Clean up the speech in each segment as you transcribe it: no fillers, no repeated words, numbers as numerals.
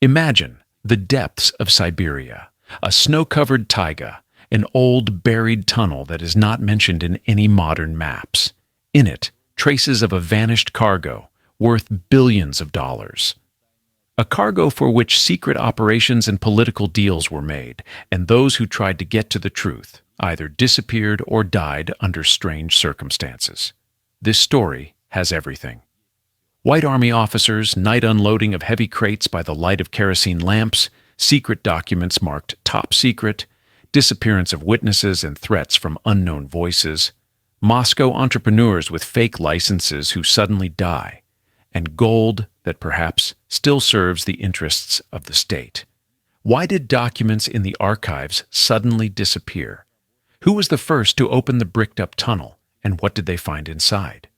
Imagine the depths of Siberia, a snow-covered taiga, an old buried tunnel that is not mentioned in any modern maps. In it, traces of a vanished cargo worth billions of dollars. A cargo for which secret operations and political deals were made, and those who tried to get to the truth either disappeared or died under strange circumstances. This story has everything. White Army officers, night unloading of heavy crates by the light of kerosene lamps, secret documents marked top secret, disappearance of witnesses and threats from unknown voices, Moscow entrepreneurs with fake licenses who suddenly die, and gold that perhaps still serves the interests of the state. Why did documents in the archives suddenly disappear? Who was the first to open the bricked-up tunnel, and what did they find inside?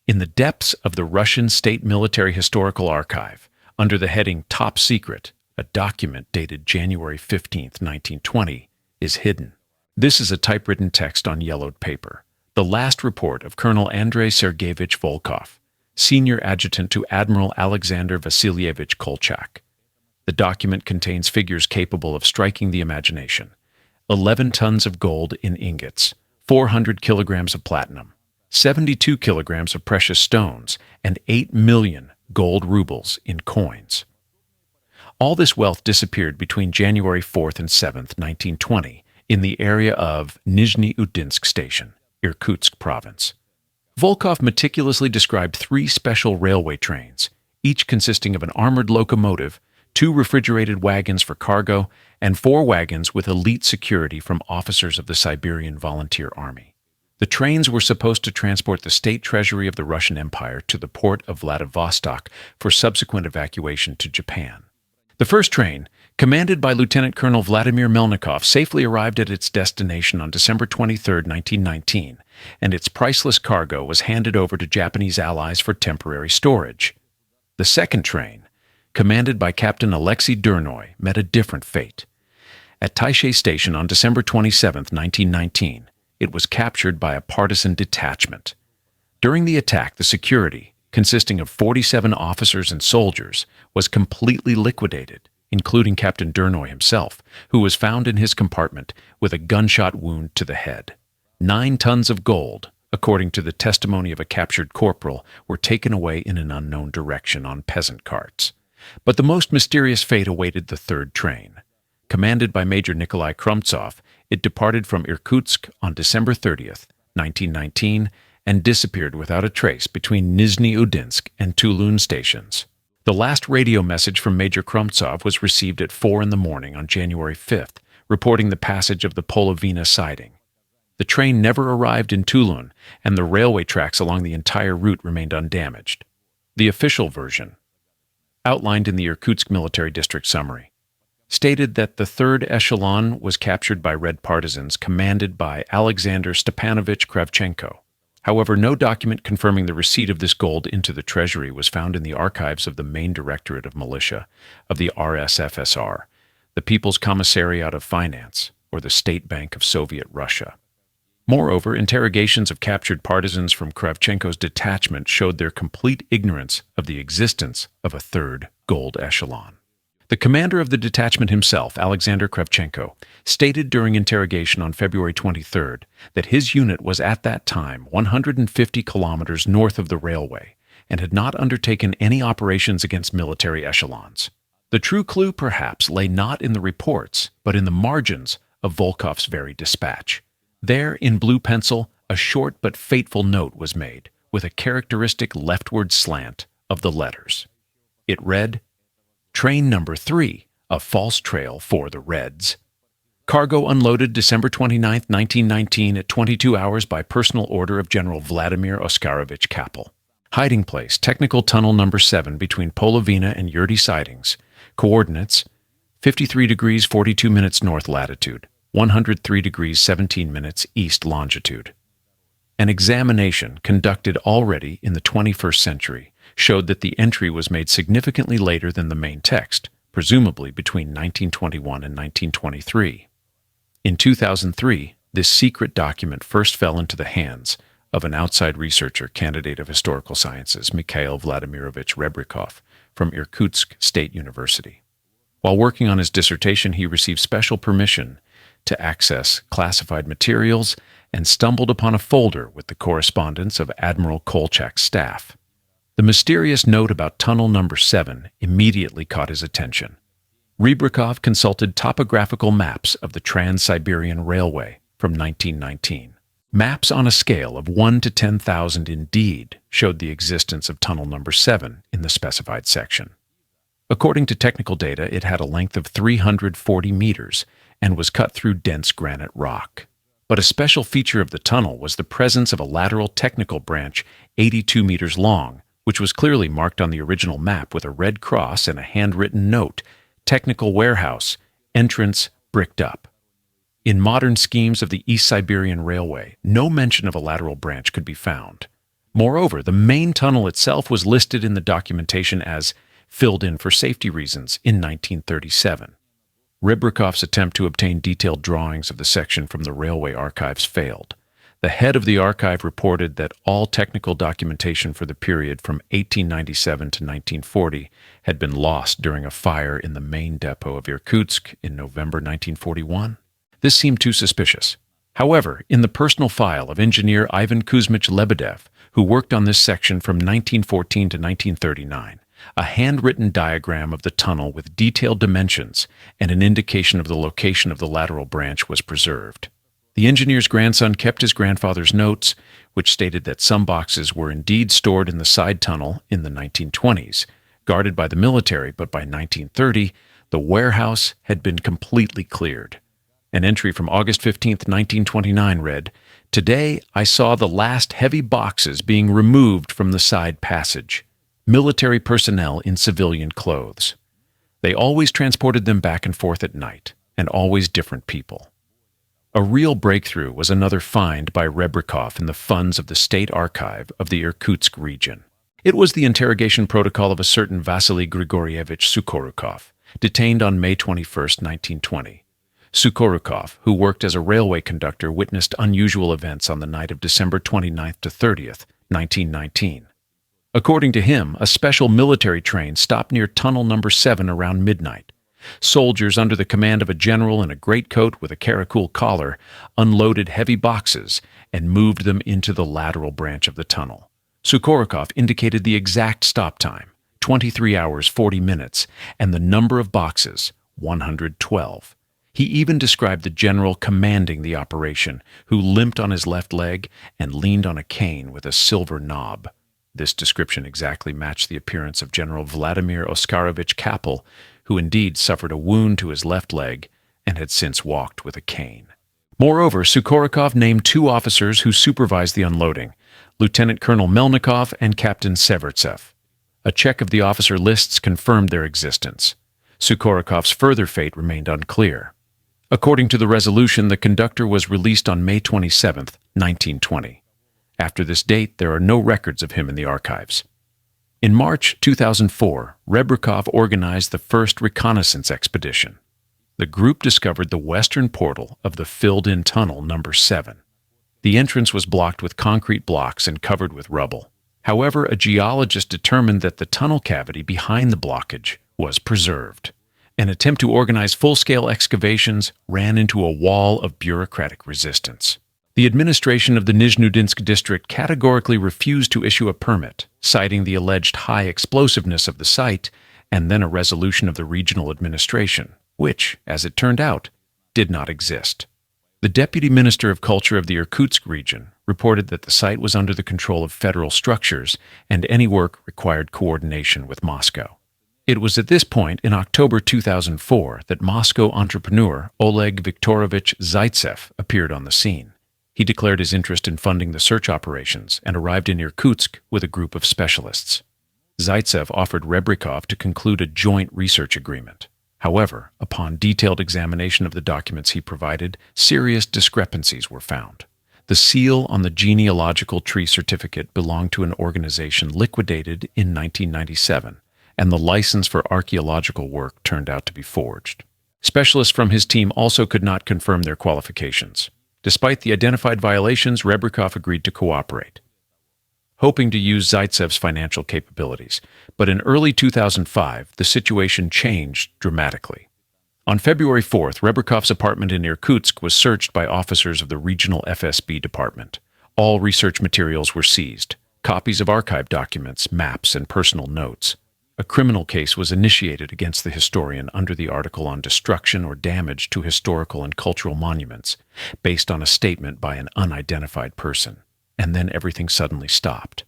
In the depths of the Russian State Military Historical Archive, under the heading Top Secret, a document dated January 15, 1920, is hidden. This is a typewritten text on yellowed paper, the last report of Colonel Andrei Sergeyevich Volkov, senior adjutant to Admiral Alexander Vasilievich Kolchak. The document contains figures capable of striking the imagination: 11 tons of gold in ingots, 400 kilograms of platinum, 72 kilograms of precious stones, and 8 million gold rubles in coins. All this wealth disappeared between January 4th and 7th, 1920, in the area of Nizhny Udinsk Station, Irkutsk Province. Volkov meticulously described 3 special railway trains, each consisting of an armored locomotive, 2 refrigerated wagons for cargo, and 4 wagons with elite security from officers of the Siberian Volunteer Army. The trains were supposed to transport the state treasury of the Russian Empire to the port of Vladivostok for subsequent evacuation to Japan. The first train, commanded by Lieutenant Colonel Vladimir Melnikov, safely arrived at its destination on December 23, 1919, and its priceless cargo was handed over to Japanese allies for temporary storage. The second train, commanded by Captain Alexei Durnoy, met a different fate. At Taishe Station on December 27, 1919, it was captured by a partisan detachment. During the attack, the security, consisting of 47 officers and soldiers, was completely liquidated, including Captain Durnoy himself, who was found in his compartment with a gunshot wound to the head. 9 tons of gold, according to the testimony of a captured corporal, were taken away in an unknown direction on peasant carts. But the most mysterious fate awaited the third train. Commanded by Major Nikolai Krumtsov, it departed from Irkutsk on December 30th, 1919, and disappeared without a trace between Nizhny Udinsk and Toulon stations. The last radio message from Major Krumtsov was received at 4 in the morning on January 5th, reporting the passage of the Polovina siding. The train never arrived in Toulon, and the railway tracks along the entire route remained undamaged. The official version, outlined in the Irkutsk Military District Summary, stated that the third echelon was captured by Red partisans commanded by Alexander Stepanovich Kravchenko. However, no document confirming the receipt of this gold into the treasury was found in the archives of the Main Directorate of Militia of the RSFSR, the People's Commissariat of Finance, or the State Bank of Soviet Russia. Moreover, interrogations of captured partisans from Kravchenko's detachment showed their complete ignorance of the existence of a third gold echelon. The commander of the detachment himself, Alexander Kravchenko, stated during interrogation on February 23rd that his unit was at that time 150 kilometers north of the railway and had not undertaken any operations against military echelons. The true clue, perhaps, lay not in the reports, but in the margins of Volkov's very dispatch. There, in blue pencil, a short but fateful note was made, with a characteristic leftward slant of the letters. It read, "Train number 3, a false trail for the Reds. Cargo unloaded December 29, 1919 at 22 hours by personal order of General Vladimir Oskarovich Kappel. Hiding place, technical tunnel number 7 between Polovina and Yurty sidings. Coordinates, 53 degrees 42 minutes north latitude, 103 degrees 17 minutes east longitude." An examination conducted already in the 21st century showed that the entry was made significantly later than the main text, presumably between 1921 and 1923. In 2003, this secret document first fell into the hands of an outside researcher, candidate of historical sciences, Mikhail Vladimirovich Rebrikov, from Irkutsk State University. While working on his dissertation, he received special permission to access classified materials and stumbled upon a folder with the correspondence of Admiral Kolchak's staff. The mysterious note about Tunnel Number 7 immediately caught his attention. Rebrakov consulted topographical maps of the Trans-Siberian Railway from 1919. Maps on a scale of 1 to 10,000 indeed showed the existence of Tunnel Number 7 in the specified section. According to technical data, it had a length of 340 meters and was cut through dense granite rock. But a special feature of the tunnel was the presence of a lateral technical branch 82 meters long, which was clearly marked on the original map with a red cross and a handwritten note, "Technical Warehouse, entrance bricked up." In modern schemes of the East Siberian Railway, no mention of a lateral branch could be found. Moreover, the main tunnel itself was listed in the documentation as filled in for safety reasons in 1937. Rebrakov's attempt to obtain detailed drawings of the section from the railway archives failed. The head of the archive reported that all technical documentation for the period from 1897 to 1940 had been lost during a fire in the main depot of Irkutsk in November 1941. This seemed too suspicious. However, in the personal file of engineer Ivan Kuzmich Lebedev, who worked on this section from 1914 to 1939, a handwritten diagram of the tunnel with detailed dimensions and an indication of the location of the lateral branch was preserved. The engineer's grandson kept his grandfather's notes, which stated that some boxes were indeed stored in the side tunnel in the 1920s, guarded by the military, but by 1930, the warehouse had been completely cleared. An entry from August 15, 1929 read, "Today I saw the last heavy boxes being removed from the side passage. Military personnel in civilian clothes. They always transported them back and forth at night, and always different people." A real breakthrough was another find by Rebrakov in the funds of the State Archive of the Irkutsk region. It was the interrogation protocol of a certain Vasily Grigorievich Sukhorukov, detained on May 21, 1920. Sukhorukov, who worked as a railway conductor, witnessed unusual events on the night of December 29th to 30th, 1919. According to him, a special military train stopped near Tunnel Number 7 around midnight. Soldiers under the command of a general in a greatcoat with a karakul collar unloaded heavy boxes and moved them into the lateral branch of the tunnel. Sukhorukov indicated the exact stop time, 23 hours 40 minutes, and the number of boxes, 112. He even described the general commanding the operation, who limped on his left leg and leaned on a cane with a silver knob. This description exactly matched the appearance of General Vladimir Oskarovich Kapel, who indeed suffered a wound to his left leg and had since walked with a cane. Moreover, Sukhorukov named two officers who supervised the unloading, Lieutenant Colonel Melnikov and Captain Severtsev. A check of the officer lists confirmed their existence. Sukhorikov's further fate remained unclear. According to the resolution, the conductor was released on May 27, 1920. After this date, there are no records of him in the archives. In March 2004, Rebrakov organized the first reconnaissance expedition. The group discovered the western portal of the filled-in Tunnel Number 7. The entrance was blocked with concrete blocks and covered with rubble. However, a geologist determined that the tunnel cavity behind the blockage was preserved. An attempt to organize full-scale excavations ran into a wall of bureaucratic resistance. The administration of the Nizhnudinsk district categorically refused to issue a permit, citing the alleged high explosiveness of the site, and then a resolution of the regional administration, which, as it turned out, did not exist. The Deputy Minister of Culture of the Irkutsk region reported that the site was under the control of federal structures and any work required coordination with Moscow. It was at this point, in October 2004, that Moscow entrepreneur Oleg Viktorovich Zaitsev appeared on the scene. He declared his interest in funding the search operations and arrived in Irkutsk with a group of specialists. Zaitsev offered Rebrakov to conclude a joint research agreement. However, upon detailed examination of the documents he provided, serious discrepancies were found. The seal on the genealogical tree certificate belonged to an organization liquidated in 1997, and the license for archaeological work turned out to be forged. Specialists from his team also could not confirm their qualifications. Despite the identified violations, Rebrakov agreed to cooperate. hoping to use Zaitsev's financial capabilities. But in early 2005, the situation changed dramatically. On February 4th, Rebrukov's apartment in Irkutsk was searched by officers of the regional FSB department. All research materials were seized, copies of archive documents, maps, and personal notes. A criminal case was initiated against the historian under the article on destruction or damage to historical and cultural monuments, based on a statement by an unidentified person. And then everything suddenly stopped.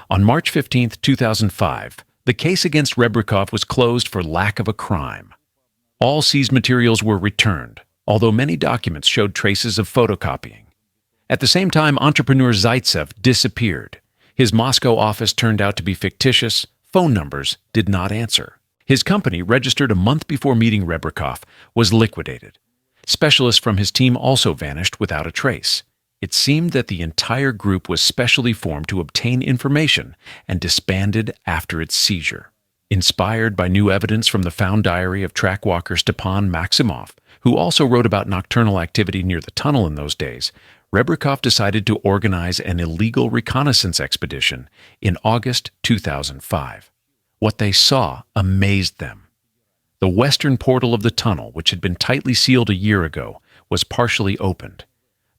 On March 15, 2005, the case against Rebrukov was closed for lack of a crime. All seized materials were returned, although many documents showed traces of photocopying. At the same time, entrepreneur Zaitsev disappeared. His Moscow office turned out to be fictitious. Phone numbers did not answer. His company, registered a month before meeting Rebrukov, was liquidated. Specialists from his team also vanished without a trace. It seemed that the entire group was specially formed to obtain information and disbanded after its seizure. Inspired by new evidence from the found diary of track walker Stepan Maximov, who also wrote about nocturnal activity near the tunnel in those days, Rebrukov decided to organize an illegal reconnaissance expedition in August 2005. What they saw amazed them. The western portal of the tunnel, which had been tightly sealed a year ago, was partially opened.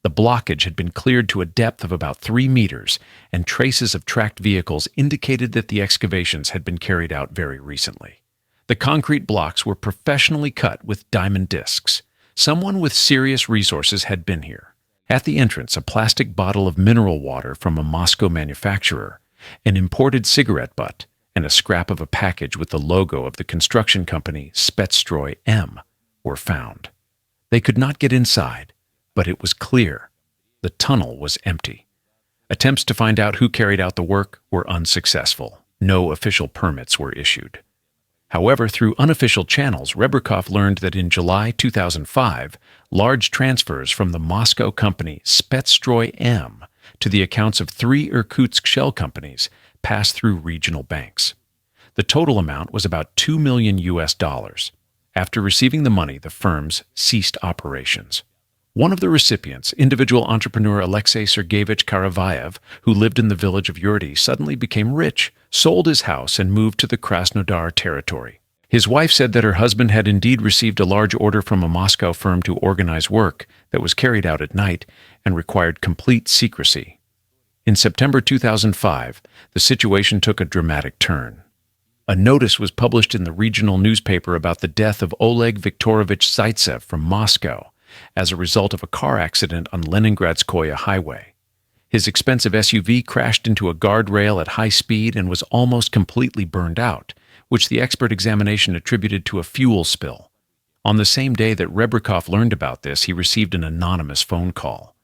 The blockage had been cleared to a depth of about 3 meters, and traces of tracked vehicles indicated that the excavations had been carried out very recently. The concrete blocks were professionally cut with diamond discs. Someone with serious resources had been here. At the entrance, a plastic bottle of mineral water from a Moscow manufacturer, an imported cigarette butt, and a scrap of a package with the logo of the construction company Spetsstroy M were found. They could not get inside, but it was clear. The tunnel was empty. Attempts to find out who carried out the work were unsuccessful. No official permits were issued. However, through unofficial channels, Rebrukov learned that in July 2005, large transfers from the Moscow company Spetsstroy M to the accounts of 3 Irkutsk shell companies passed through regional banks. The total amount was about $2 million. After receiving the money, the firms ceased operations. One of the recipients, individual entrepreneur Alexei Sergeyevich Karavayev, who lived in the village of Yurty, suddenly became rich, sold his house, and moved to the Krasnodar territory. His wife said that her husband had indeed received a large order from a Moscow firm to organize work that was carried out at night and required complete secrecy. In September 2005, the situation took a dramatic turn. A notice was published in the regional newspaper about the death of Oleg Viktorovich Zaitsev from Moscow as a result of a car accident on Leningradskoye Highway. His expensive SUV crashed into a guardrail at high speed and was almost completely burned out, which the expert examination attributed to a fuel spill. On the same day that Rebrukov learned about this, he received an anonymous phone call.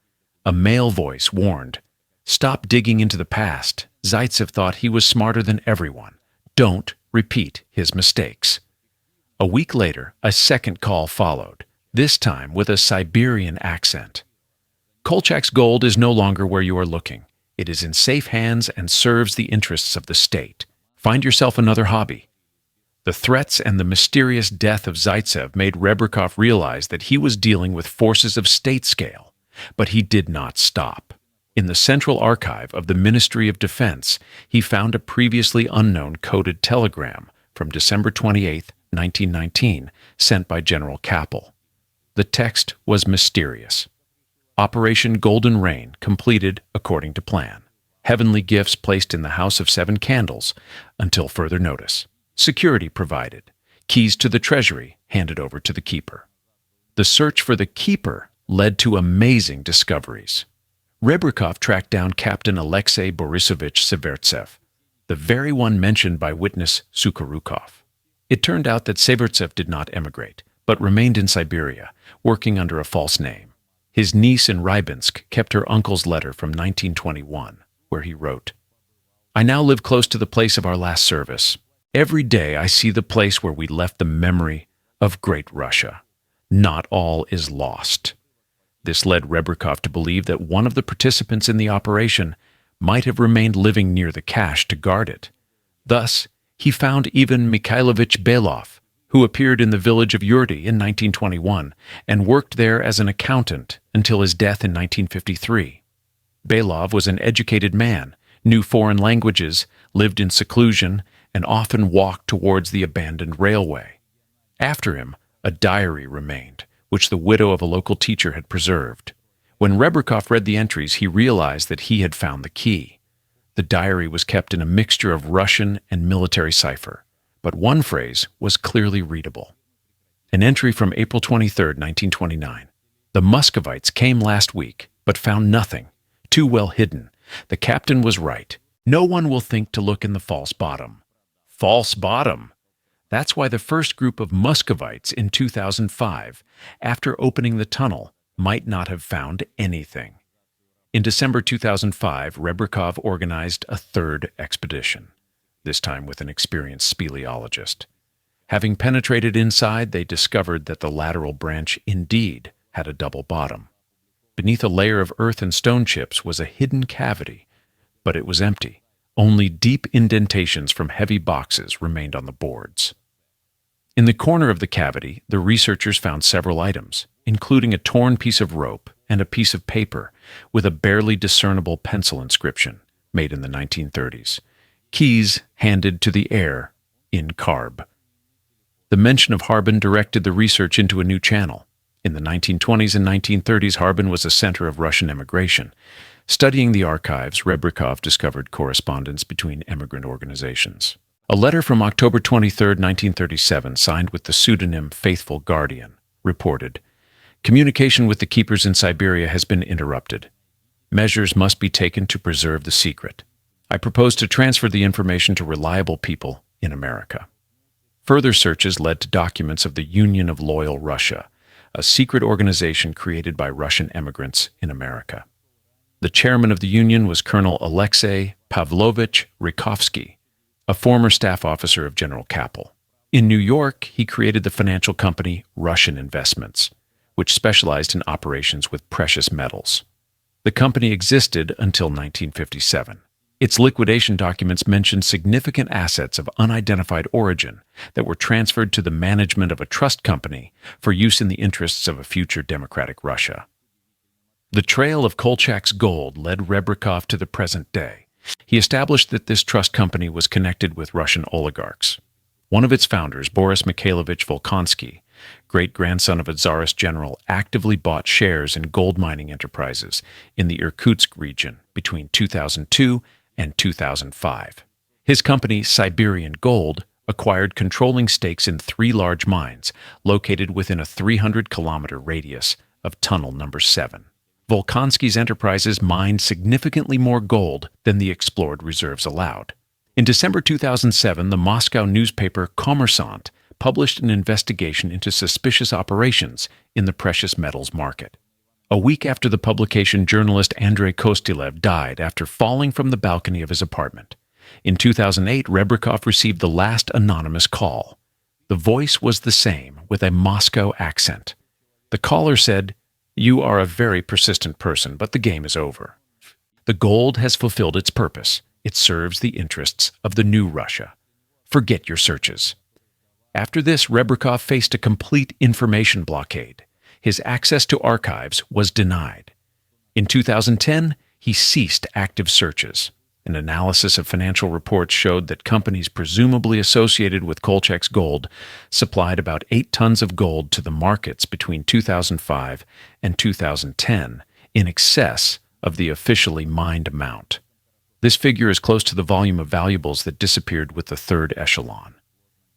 A male voice warned, "Stop digging into the past. Zaitsev thought he was smarter than everyone. Don't repeat his mistakes." A week later, a second call followed, this time with a Siberian accent. "Kolchak's gold is no longer where you are looking. It is in safe hands and serves the interests of the state. Find yourself another hobby." The threats and the mysterious death of Zaitsev made Rebrukov realize that he was dealing with forces of state scale, but he did not stop. In the Central Archive of the Ministry of Defense, he found a previously unknown coded telegram from December 28, 1919, sent by General Kappel. The text was mysterious. Operation Golden Rain completed according to plan. Heavenly gifts placed in the House of 7 Candles until further notice. Security provided. Keys to the treasury handed over to the keeper. The search for the keeper led to amazing discoveries. Rebrukov tracked down Captain Alexei Borisovich Severtsev, the very one mentioned by witness Sukharukov. It turned out that Severtsev did not emigrate, but remained in Siberia, working under a false name. His niece in Rybinsk kept her uncle's letter from 1921, where he wrote, "I now live close to the place of our last service. Every day I see the place where we left the memory of Great Russia. Not all is lost." This led Rebrukov to believe that one of the participants in the operation might have remained living near the cache to guard it. Thus, he found Ivan Mikhailovich Belov, who appeared in the village of Yurty in 1921 and worked there as an accountant until his death in 1953. Belov was an educated man, knew foreign languages, lived in seclusion, and often walked towards the abandoned railway. After him, a diary remained, which the widow of a local teacher had preserved. When Rebrakov read the entries, he realized that he had found the key. The diary was kept in a mixture of Russian and military cipher, but one phrase was clearly readable. An entry from April 23, 1929. The Muscovites came last week, but found nothing. Too well hidden. The captain was right. No one will think to look in the false bottom. False bottom! That's why the first group of Muscovites in 2005, after opening the tunnel, might not have found anything. In December 2005, Rebrakov organized a third expedition, this time with an experienced speleologist. Having penetrated inside, they discovered that the lateral branch indeed had a double bottom. Beneath a layer of earth and stone chips was a hidden cavity, but it was empty. Only deep indentations from heavy boxes remained on the boards. In the corner of the cavity, the researchers found several items, including a torn piece of rope and a piece of paper with a barely discernible pencil inscription made in the 1930s. Keys handed to the heir in Karb. The mention of Harbin directed the research into a new channel. In the 1920s and 1930s, Harbin was a center of Russian emigration. Studying the archives, Rebrakov discovered correspondence between emigrant organizations. A letter from October 23, 1937, signed with the pseudonym Faithful Guardian, reported, "Communication with the keepers in Siberia has been interrupted. Measures must be taken to preserve the secret. I propose to transfer the information to reliable people in America." Further searches led to documents of the Union of Loyal Russia, a secret organization created by Russian emigrants in America. The chairman of the union was Colonel Alexei Pavlovich Rikovsky, a former staff officer of General Kappel. In New York, he created the financial company Russian Investments, which specialized in operations with precious metals. The company existed until 1957. Its liquidation documents mentioned significant assets of unidentified origin that were transferred to the management of a trust company for use in the interests of a future democratic Russia. The trail of Kolchak's gold led Rebrakov to the present day. He established that this trust company was connected with Russian oligarchs. One of its founders, Boris Mikhailovich Volkonsky, great-grandson of a Tsarist general, actively bought shares in gold mining enterprises in the Irkutsk region between 2002 and 2005. His company, Siberian Gold, acquired controlling stakes in 3 large mines located within a 300-kilometer radius of Tunnel Number 7. Volkonsky's enterprises mined significantly more gold than the explored reserves allowed. In December 2007, the Moscow newspaper Kommersant published an investigation into suspicious operations in the precious metals market. A week after the publication, journalist Andrei Kostylev died after falling from the balcony of his apartment. In 2008, Rebrakov received the last anonymous call. The voice was the same, with a Moscow accent. The caller said, "You are a very persistent person, but the game is over. The gold has fulfilled its purpose. It serves the interests of the new Russia. Forget your searches." After this, Rebrakov faced a complete information blockade. His access to archives was denied. In 2010, he ceased active searches. An analysis of financial reports showed that companies presumably associated with Kolchak's gold supplied about 8 tons of gold to the markets between 2005 and 2010, in excess of the officially mined amount. This figure is close to the volume of valuables that disappeared with the third echelon.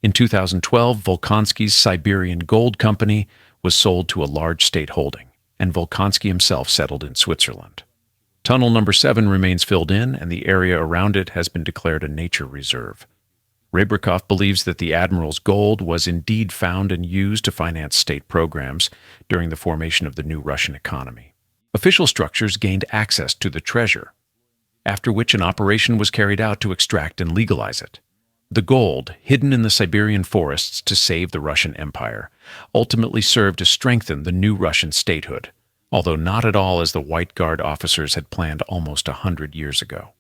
In 2012, Volkonsky's Siberian Gold Company was sold to a large state holding, and Volkonsky himself settled in Switzerland. Tunnel Number 7 remains filled in, and the area around it has been declared a nature reserve. Rebrakov believes that the Admiral's gold was indeed found and used to finance state programs during the formation of the new Russian economy. Official structures gained access to the treasure, after which an operation was carried out to extract and legalize it. The gold, hidden in the Siberian forests to save the Russian Empire, ultimately served to strengthen the new Russian statehood, although not at all as the White Guard officers had planned almost 100 years ago.